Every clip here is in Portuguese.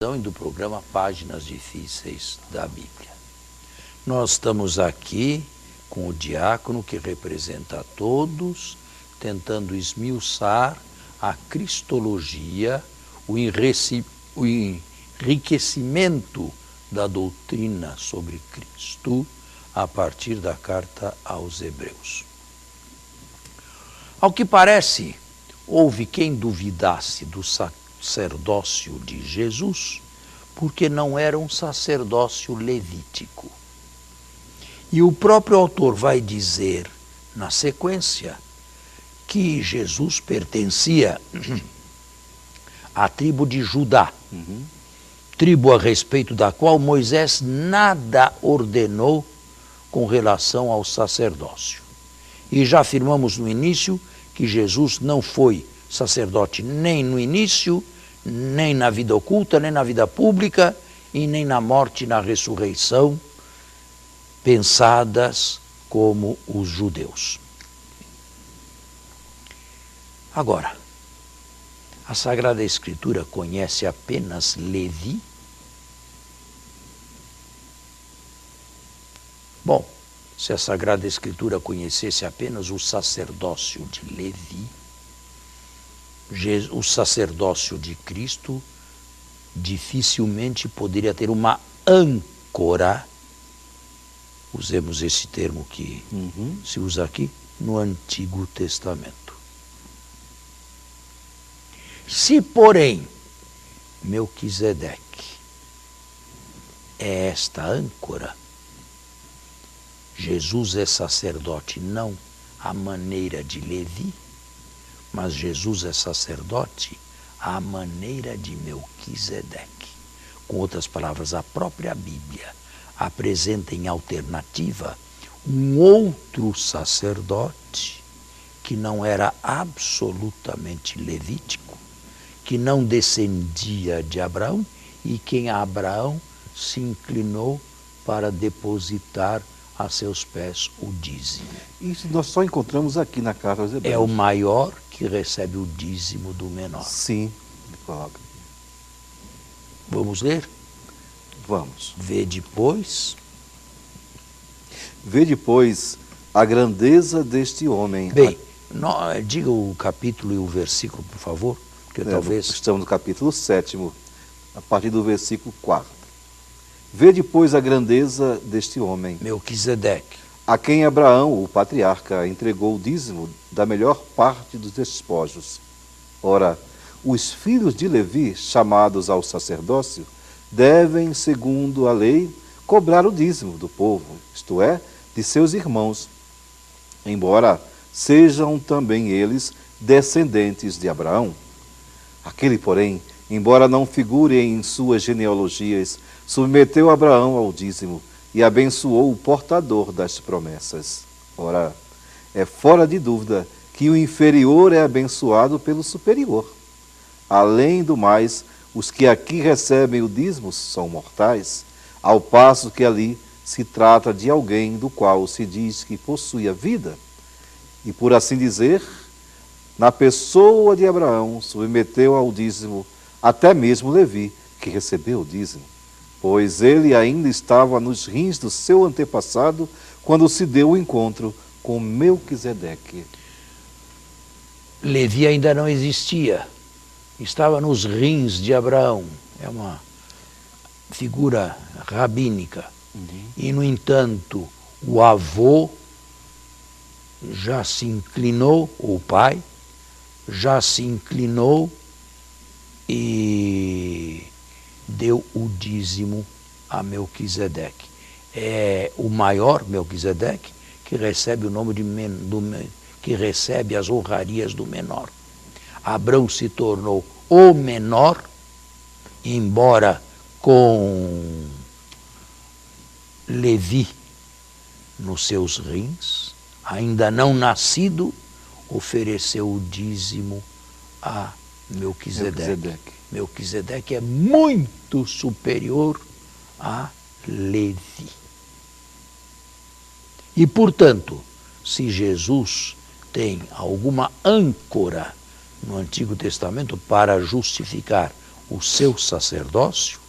E do programa Páginas Difíceis da Bíblia. Nós estamos aqui com o diácono que representa a todos, tentando esmiuçar a cristologia, o enriquecimento da doutrina sobre Cristo a partir da carta aos Hebreus. Ao que parece, houve quem duvidasse do sacerdócio de Jesus, porque não era um sacerdócio levítico. E o próprio autor vai dizer, na sequência, que Jesus pertencia à tribo de Judá, tribo a respeito da qual Moisés nada ordenou com relação ao sacerdócio. E já afirmamos no início que Jesus não foi sacerdote nem no início, nem na vida oculta, nem na vida pública, e nem na morte e na ressurreição, pensadas como os judeus. Agora, a Sagrada Escritura conhece apenas Levi? Bom, se a Sagrada Escritura conhecesse apenas o sacerdócio de Levi, o sacerdócio de Cristo dificilmente poderia ter uma âncora, usemos esse termo que se usa aqui, no Antigo Testamento. Se, porém, Melquisedeque é esta âncora, Jesus é sacerdote não à maneira de Levi, mas Jesus é sacerdote à maneira de Melquisedeque. Com outras palavras, a própria Bíblia apresenta em alternativa um outro sacerdote que não era absolutamente levítico, que não descendia de Abraão e que em Abraão se inclinou para depositar a seus pés o dízimo. Isso nós só encontramos aqui na carta aos Hebreus. É o maior que recebe o dízimo do menor. Sim, ele coloca. Vamos ler? Vamos. Vê depois a grandeza deste homem. Bem, diga o capítulo e o versículo, por favor, porque talvez... Estamos no capítulo 7º, a partir do versículo 4. Vê depois a grandeza deste homem, Melquisedeque, a quem Abraão, o patriarca, entregou o dízimo da melhor parte dos despojos. Ora, os filhos de Levi, chamados ao sacerdócio, devem, segundo a lei, cobrar o dízimo do povo, isto é, de seus irmãos, embora sejam também eles descendentes de Abraão. Aquele, porém, embora não figure em suas genealogias, submeteu Abraão ao dízimo e abençoou o portador das promessas. Ora, é fora de dúvida que o inferior é abençoado pelo superior. Além do mais, os que aqui recebem o dízimo são mortais, ao passo que ali se trata de alguém do qual se diz que possui a vida. E por assim dizer, na pessoa de Abraão, submeteu ao dízimo até mesmo Levi, que recebeu o dízimo, pois ele ainda estava nos rins do seu antepassado quando se deu o encontro com Melquisedeque. Levi ainda não existia, estava nos rins de Abraão, é uma figura rabínica. E, no entanto, o avô já se inclinou, o pai, já se inclinou e deu o dízimo a Melquisedeque. É o maior Melquisedeque que recebe o nome que recebe as honrarias do menor. Abrão se tornou o menor, embora com Levi nos seus rins, ainda não nascido, ofereceu o dízimo a Melquisedeque. Melquisedeque é muito superior a Levi. E, portanto, se Jesus tem alguma âncora no Antigo Testamento para justificar o seu sacerdócio,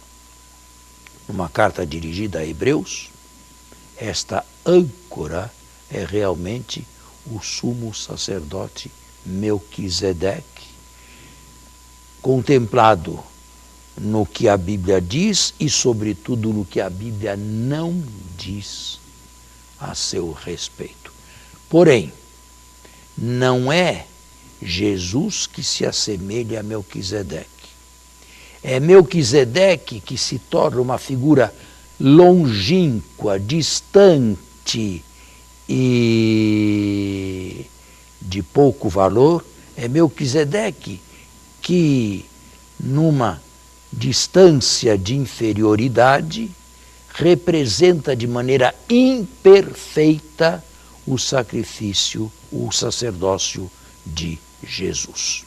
numa carta dirigida a Hebreus, esta âncora é realmente o sumo sacerdote Melquisedeque, contemplado no que a Bíblia diz e, sobretudo, no que a Bíblia não diz a seu respeito. Porém, não é Jesus que se assemelha a Melquisedeque. É Melquisedeque que se torna uma figura longínqua, distante e de pouco valor. É Melquisedeque que, numa distância de inferioridade, representa de maneira imperfeita o sacrifício, o sacerdócio de Jesus.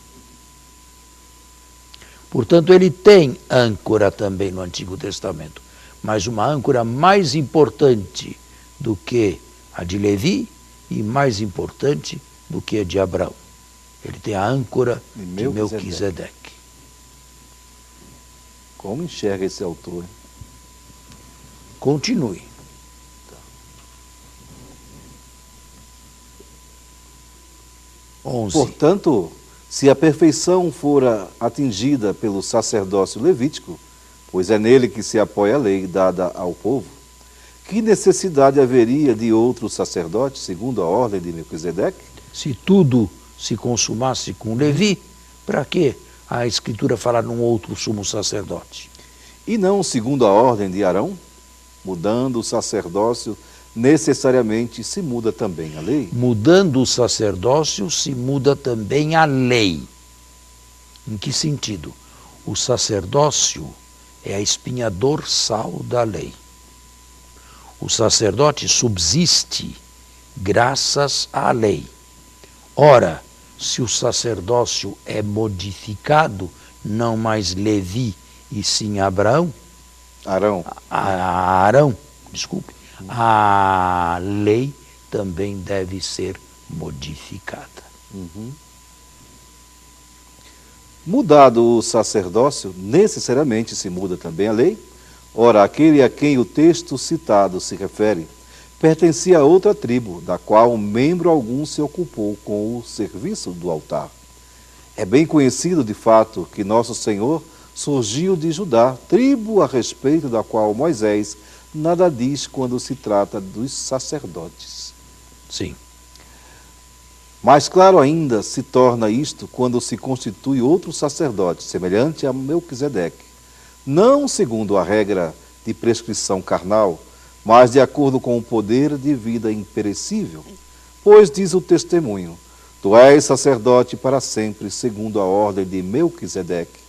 Portanto, ele tem âncora também no Antigo Testamento, mas uma âncora mais importante do que a de Levi e mais importante do que a de Abraão. Ele tem a âncora de Melquisedeque. Como enxerga esse autor? Continue. Tá. 11. Portanto, se a perfeição fora atingida pelo sacerdócio levítico, pois é nele que se apoia a lei dada ao povo, que necessidade haveria de outro sacerdote, segundo a ordem de Melquisedeque? Se tudo se consumasse com Levi, para que a Escritura falar num outro sumo sacerdote? E não segundo a ordem de Arão? Mudando o sacerdócio, necessariamente se muda também a lei. Mudando o sacerdócio, se muda também a lei. Em que sentido? O sacerdócio é a espinha dorsal da lei. O sacerdote subsiste graças à lei. Ora, se o sacerdócio é modificado, não mais Levi e sim Arão, a lei também deve ser modificada. Mudado o sacerdócio, necessariamente se muda também a lei. Ora, aquele a quem o texto citado se refere pertencia a outra tribo, da qual membro algum se ocupou com o serviço do altar. É bem conhecido, de fato, que nosso Senhor surgiu de Judá, tribo a respeito da qual Moisés nada diz quando se trata dos sacerdotes. Sim. Mais claro ainda se torna isto quando se constitui outro sacerdote, semelhante a Melquisedeque, não segundo a regra de prescrição carnal, mas de acordo com o poder de vida imperecível. Pois diz o testemunho: tu és sacerdote para sempre, segundo a ordem de Melquisedeque.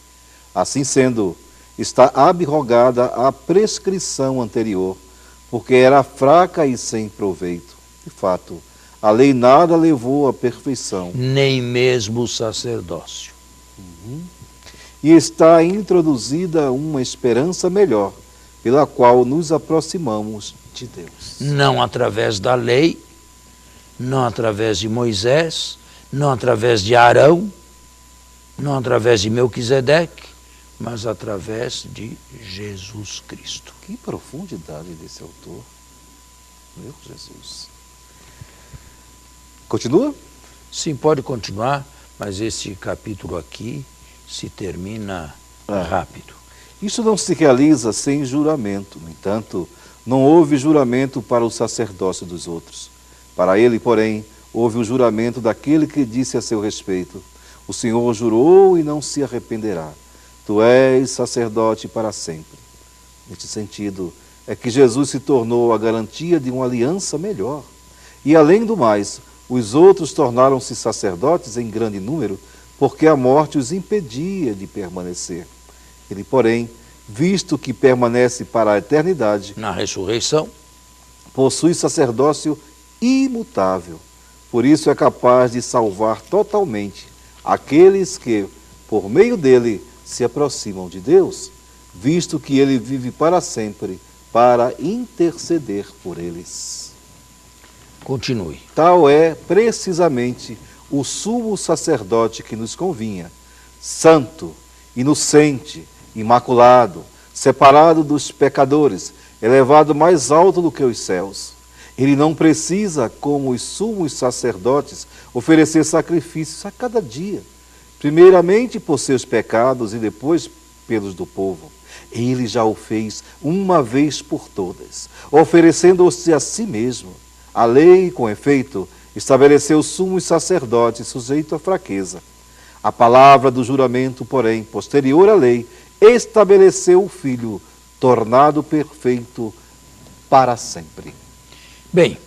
Assim sendo, está abrogada a prescrição anterior, porque era fraca e sem proveito. De fato, a lei nada levou à perfeição. Nem mesmo o sacerdócio. E está introduzida uma esperança melhor, pela qual nos aproximamos de Deus. Não através da lei, não através de Moisés, não através de Arão, não através de Melquisedeque, mas através de Jesus Cristo. Que profundidade desse autor. Meu Jesus. Continua? Sim, pode continuar, mas esse capítulo aqui se termina rápido. Isso não se realiza sem juramento. No entanto, não houve juramento para o sacerdócio dos outros. Para ele, porém, houve o juramento daquele que disse a seu respeito: o Senhor jurou e não se arrependerá. Tu és sacerdote para sempre. Neste sentido, é que Jesus se tornou a garantia de uma aliança melhor. E, além do mais, os outros tornaram-se sacerdotes em grande número, porque a morte os impedia de permanecer. Ele, porém, visto que permanece para a eternidade, na ressurreição, possui sacerdócio imutável. Por isso é capaz de salvar totalmente aqueles que, por meio dele, se aproximam de Deus, visto que ele vive para sempre para interceder por eles. Continue. Tal é precisamente o sumo sacerdote que nos convinha, santo, inocente, imaculado, separado dos pecadores, elevado mais alto do que os céus. Ele não precisa, como os sumos sacerdotes, oferecer sacrifícios a cada dia, primeiramente por seus pecados e depois pelos do povo. Ele já o fez uma vez por todas, oferecendo-se a si mesmo. A lei, com efeito, estabeleceu sumos sacerdotes sujeito à fraqueza. A palavra do juramento, porém, posterior à lei, estabeleceu o Filho, tornado perfeito para sempre. Bem,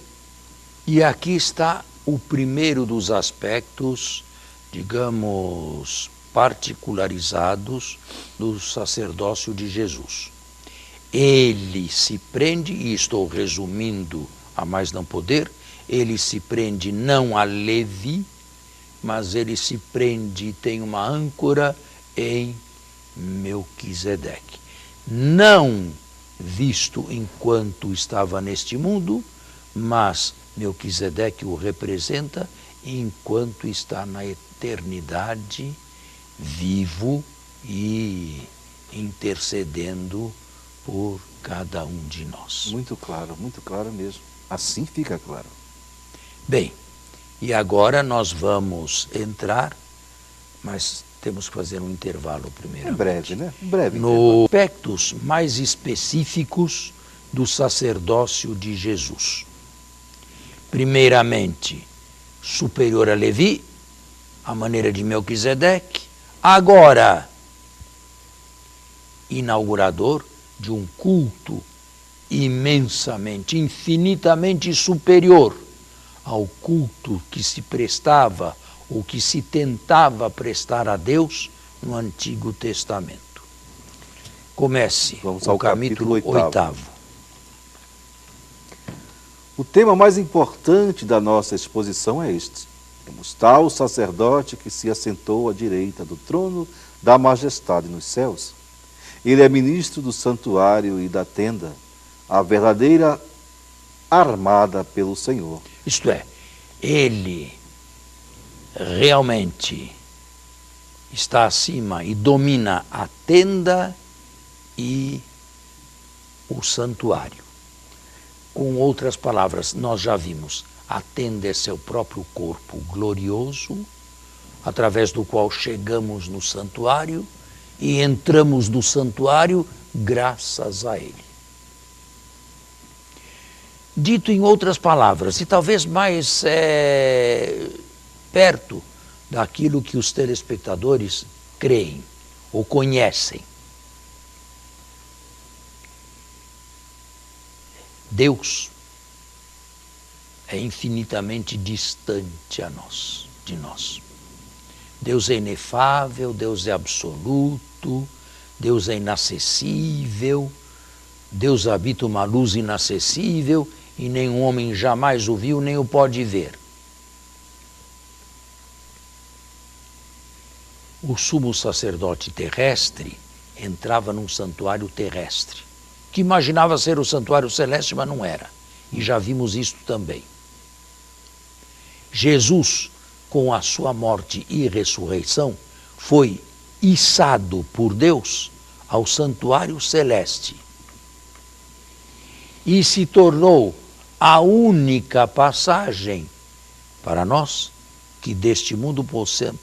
e aqui está o primeiro dos aspectos, digamos, particularizados do sacerdócio de Jesus. Ele se prende, e estou resumindo a mais não poder, ele se prende não a Levi, mas ele se prende, tem uma âncora em Melquisedeque. Não visto enquanto estava neste mundo, mas Melquisedeque o representa enquanto está na eternidade, vivo e intercedendo por cada um de nós. Muito claro mesmo. Assim fica claro. Bem, e agora nós vamos entrar, mas temos que fazer um intervalo primeiro. É breve, né? Breve. Nos aspectos mais específicos do sacerdócio de Jesus. Primeiramente, superior a Levi, a maneira de Melquisedeque. Agora, inaugurador de um culto imensamente, infinitamente superior ao culto que se prestava ou que se tentava prestar a Deus no Antigo Testamento. Comece. Vamos ao capítulo 8º. O tema mais importante da nossa exposição é este. Temos tal sacerdote que se assentou à direita do trono da majestade nos céus. Ele é ministro do santuário e da tenda, a verdadeira armada pelo Senhor. Isto é, ele realmente está acima e domina a tenda e o santuário. Com outras palavras, nós já vimos, a tenda é seu próprio corpo glorioso, através do qual chegamos no santuário e entramos no santuário graças a ele. Dito em outras palavras, e talvez mais perto daquilo que os telespectadores creem ou conhecem, Deus é infinitamente distante de nós. Deus é inefável, Deus é absoluto, Deus é inacessível, Deus habita uma luz inacessível e nenhum homem jamais o viu nem o pode ver. O sumo sacerdote terrestre entrava num santuário terrestre, que imaginava ser o santuário celeste, mas não era. E já vimos isto também. Jesus, com a sua morte e ressurreição, foi içado por Deus ao santuário celeste e se tornou a única passagem para nós que deste mundo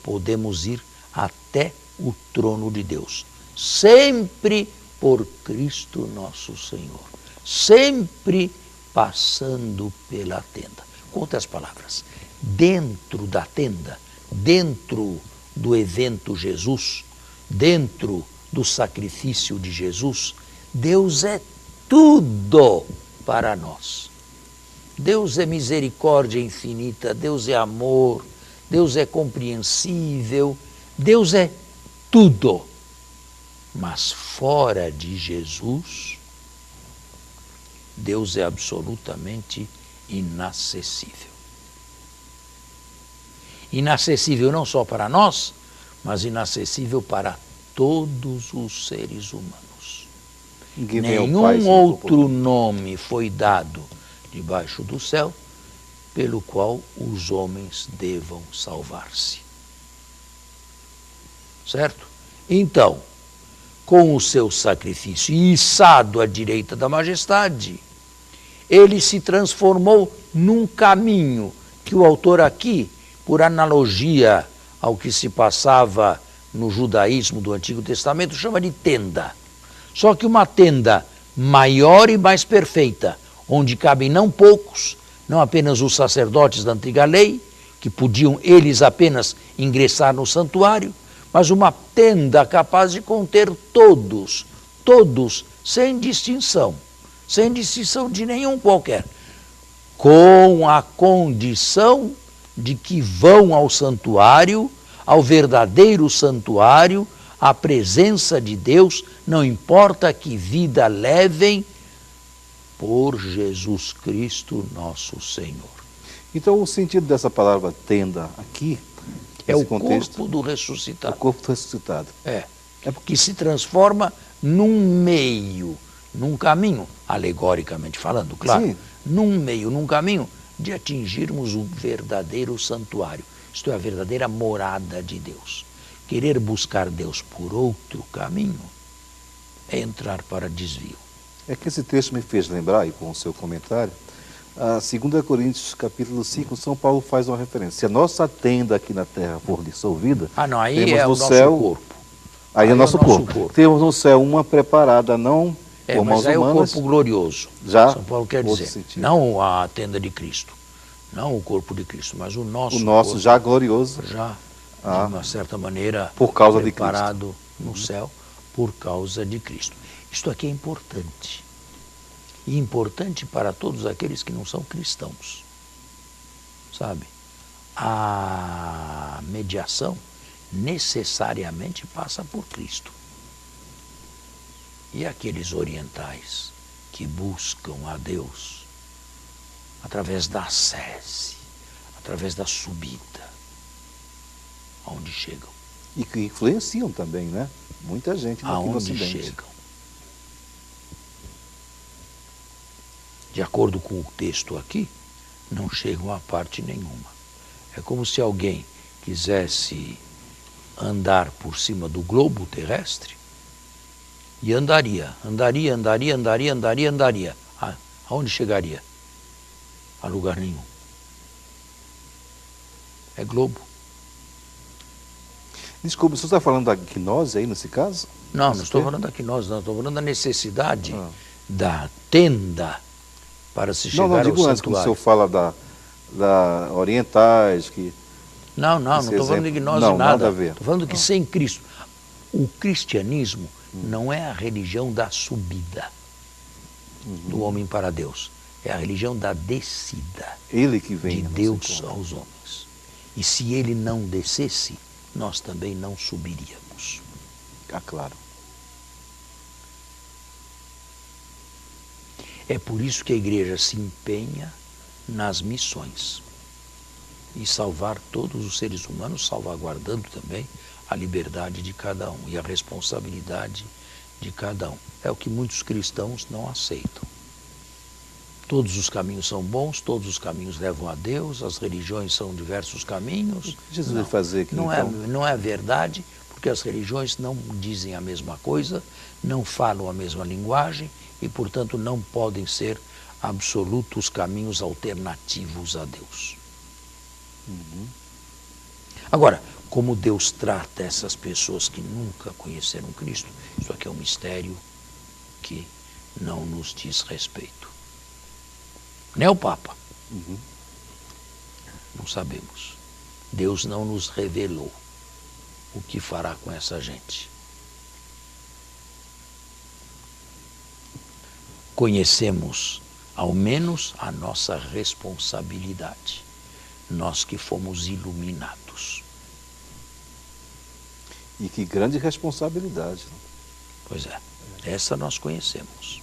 podemos ir até o trono de Deus, sempre por Cristo nosso Senhor, sempre passando pela tenda. Com outras palavras, dentro da tenda, dentro do evento Jesus, dentro do sacrifício de Jesus, Deus é tudo para nós. Deus é misericórdia infinita, Deus é amor, Deus é compreensível, Deus é tudo. Mas fora de Jesus, Deus é absolutamente inacessível. Inacessível não só para nós, mas inacessível para todos os seres humanos. Nenhum outro nome foi dado debaixo do céu pelo qual os homens devam salvar-se. Certo? Então, com o seu sacrifício e içado à direita da majestade, ele se transformou num caminho que o autor aqui, por analogia ao que se passava no judaísmo do Antigo Testamento, chama de tenda. Só que uma tenda maior e mais perfeita, onde cabem não poucos, não apenas os sacerdotes da antiga lei, que podiam eles apenas ingressar no santuário, mas uma tenda capaz de conter todos, sem distinção de nenhum qualquer, com a condição de que vão ao santuário, ao verdadeiro santuário, à presença de Deus, não importa que vida levem, por Jesus Cristo nosso Senhor. Então, o sentido dessa palavra tenda aqui, É o contexto, corpo do ressuscitado. o corpo do ressuscitado. É porque se transforma num meio, num caminho, alegoricamente falando, claro, Sim. num caminho de atingirmos o verdadeiro santuário, isto é, a verdadeira morada de Deus. Querer buscar Deus por outro caminho é entrar para desvio. É que esse texto me fez lembrar, e com o seu comentário, a 2 Coríntios, capítulo 5, São Paulo faz uma referência. Se a nossa tenda aqui na terra for dissolvida, Aí temos é o no nosso céu, corpo. Aí é o nosso corpo. corpo. Temos no céu uma preparada, não por mãos Mas aí é o humanas. corpo glorioso. Já, São Paulo quer outro dizer, sentido. não a tenda de Cristo, não o corpo de Cristo, mas o nosso corpo, já glorioso, já de uma certa maneira por causa de preparado no céu por causa de Cristo. Isto aqui é importante. E importante para todos aqueles que não são cristãos. Sabe? A mediação necessariamente passa por Cristo. E aqueles orientais que buscam a Deus através da ascese, através da subida, aonde chegam? E que influenciam também, né? Muita gente aqui no Aonde Ocidente. chegam? De acordo com o texto aqui, não chegam a parte nenhuma. É como se alguém quisesse andar por cima do globo terrestre e andaria. Aonde chegaria? A lugar nenhum. É globo. Desculpe, você está falando da gnose aí nesse caso? Não estou falando da gnose, não. Estou falando da necessidade da tenda para se chegar não, digo ao antes, quando o santuário. senhor fala da orientais, que... Não estou falando de gnose não, nada. a ver. Estou falando que sem Cristo. O cristianismo não é a religião da subida do homem para Deus. É a religião da descida Ele que vem de Deus aos homens. E se ele não descesse, nós também não subiríamos. Ah, claro. É por isso que a igreja se empenha nas missões e salvar todos os seres humanos, salvaguardando também a liberdade de cada um e a responsabilidade de cada um. É o que muitos cristãos não aceitam. Todos os caminhos são bons, todos os caminhos levam a Deus, as religiões são diversos caminhos. O que Jesus vai fazer aqui, não então? Não é verdade, porque as religiões não dizem a mesma coisa, não falam a mesma linguagem e, portanto, não podem ser absolutos caminhos alternativos a Deus. Agora, como Deus trata essas pessoas que nunca conheceram Cristo, isso aqui é um mistério que não nos diz respeito. Nem o Papa. Não sabemos. Deus não nos revelou o que fará com essa gente. Conhecemos, ao menos, a nossa responsabilidade. Nós que fomos iluminados. E que grande responsabilidade. Pois é, essa nós conhecemos.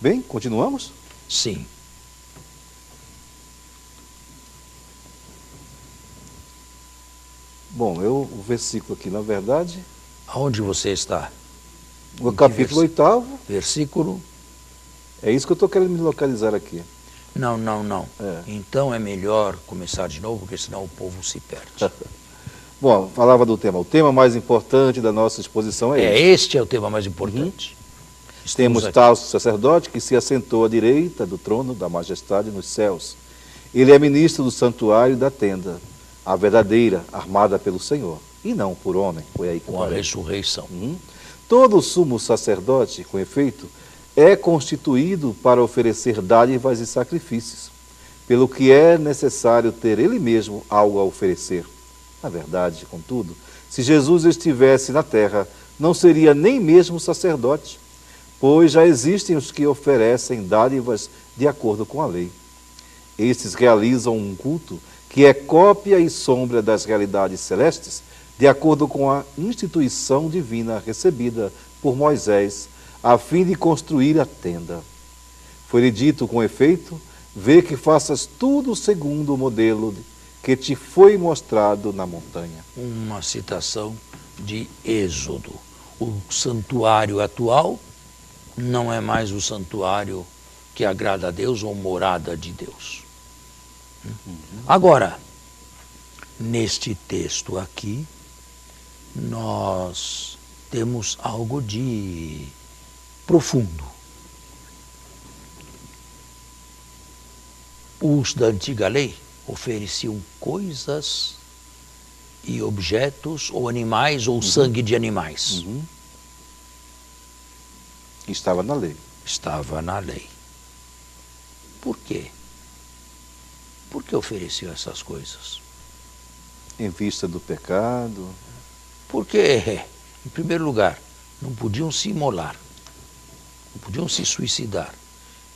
Bem, continuamos? Sim. Bom, o versículo aqui, na verdade, Aonde você está? no capítulo 8º, Versículo? é isso que eu estou querendo me localizar aqui. Não. É. Então é melhor começar de novo, porque senão o povo se perde. Bom, falava do tema. O tema mais importante da nossa exposição é esse. Este é o tema mais importante. Temos tal sacerdote que se assentou à direita do trono da majestade nos céus. Ele é ministro do santuário da tenda, a verdadeira, armada pelo Senhor, e não por homem. Foi aí que com a ressurreição. Todo sumo sacerdote, com efeito, é constituído para oferecer dádivas e sacrifícios, pelo que é necessário ter ele mesmo algo a oferecer. Na verdade, contudo, se Jesus estivesse na terra, não seria nem mesmo sacerdote, pois já existem os que oferecem dádivas de acordo com a lei. Estes realizam um culto que é cópia e sombra das realidades celestes, de acordo com a instituição divina recebida por Moisés, a fim de construir a tenda. Foi-lhe dito com efeito, vê que faças tudo segundo o modelo que te foi mostrado na montanha. Uma citação de Êxodo. O santuário atual não é mais o santuário que agrada a Deus ou morada de Deus. Agora, neste texto aqui, nós temos algo de profundo. Os da antiga lei ofereciam coisas e objetos, ou animais, ou sangue de animais. Estava na lei. Estava na lei. Por quê? Por que ofereciam essas coisas? Em vista do pecado. Porque, em primeiro lugar, não podiam se imolar, não podiam se suicidar.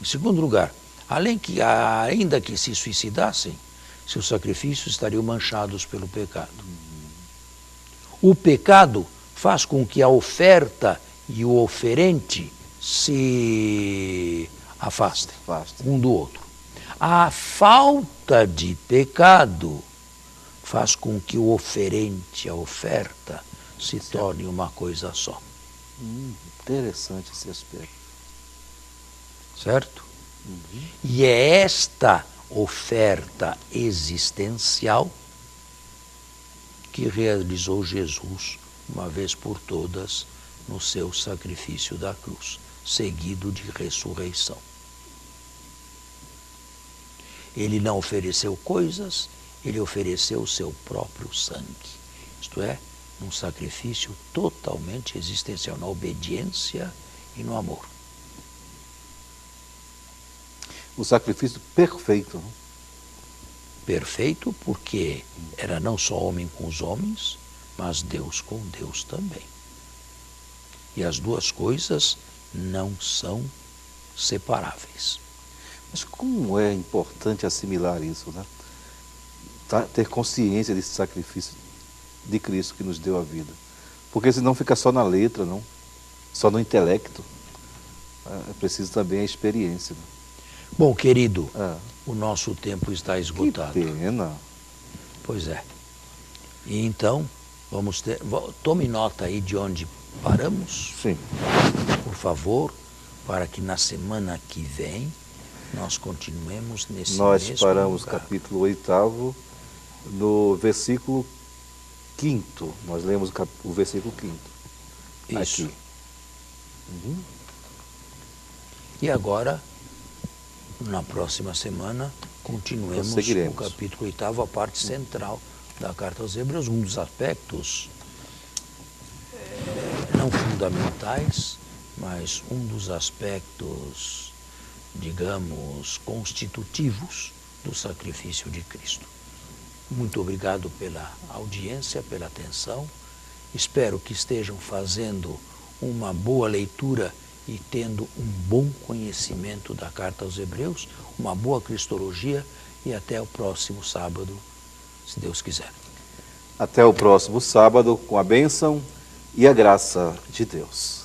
Em segundo lugar, ainda que se suicidassem, seus sacrifícios estariam manchados pelo pecado. O pecado faz com que a oferta e o oferente se afastem um do outro. A falta de pecado faz com que o oferente, a oferta, se torne uma coisa só. Interessante esse aspecto. Certo? E é esta oferta existencial que realizou Jesus, uma vez por todas, no seu sacrifício da cruz, seguido de ressurreição. Ele não ofereceu coisas, ele ofereceu o seu próprio sangue. Isto é, um sacrifício totalmente existencial, na obediência e no amor. O sacrifício perfeito. Não? Perfeito porque era não só homem com os homens, mas Deus com Deus também. E as duas coisas não são separáveis. Mas como é importante assimilar isso, né? Ter consciência desse sacrifício de Cristo que nos deu a vida. Porque senão fica só na letra, não? Só no intelecto. É preciso também a experiência. Né? Bom, querido, o nosso tempo está esgotado. Que pena. Pois é. E então, tome nota aí de onde paramos. Sim. Por favor, para que na semana que vem nós continuemos nesse mesmo Nós paramos lugar. capítulo 8º, no versículo 5º. Nós lemos o versículo 5º. Isso. Aqui. E agora, na próxima semana, continuemos no capítulo 8º, a parte central da Carta aos Hebreus, um dos aspectos não fundamentais, mas um dos aspectos, digamos, constitutivos do sacrifício de Cristo. Muito obrigado pela audiência, pela atenção. Espero que estejam fazendo uma boa leitura e tendo um bom conhecimento da Carta aos Hebreus, uma boa cristologia, e até o próximo sábado, se Deus quiser. Até o próximo sábado, com a bênção e a graça de Deus.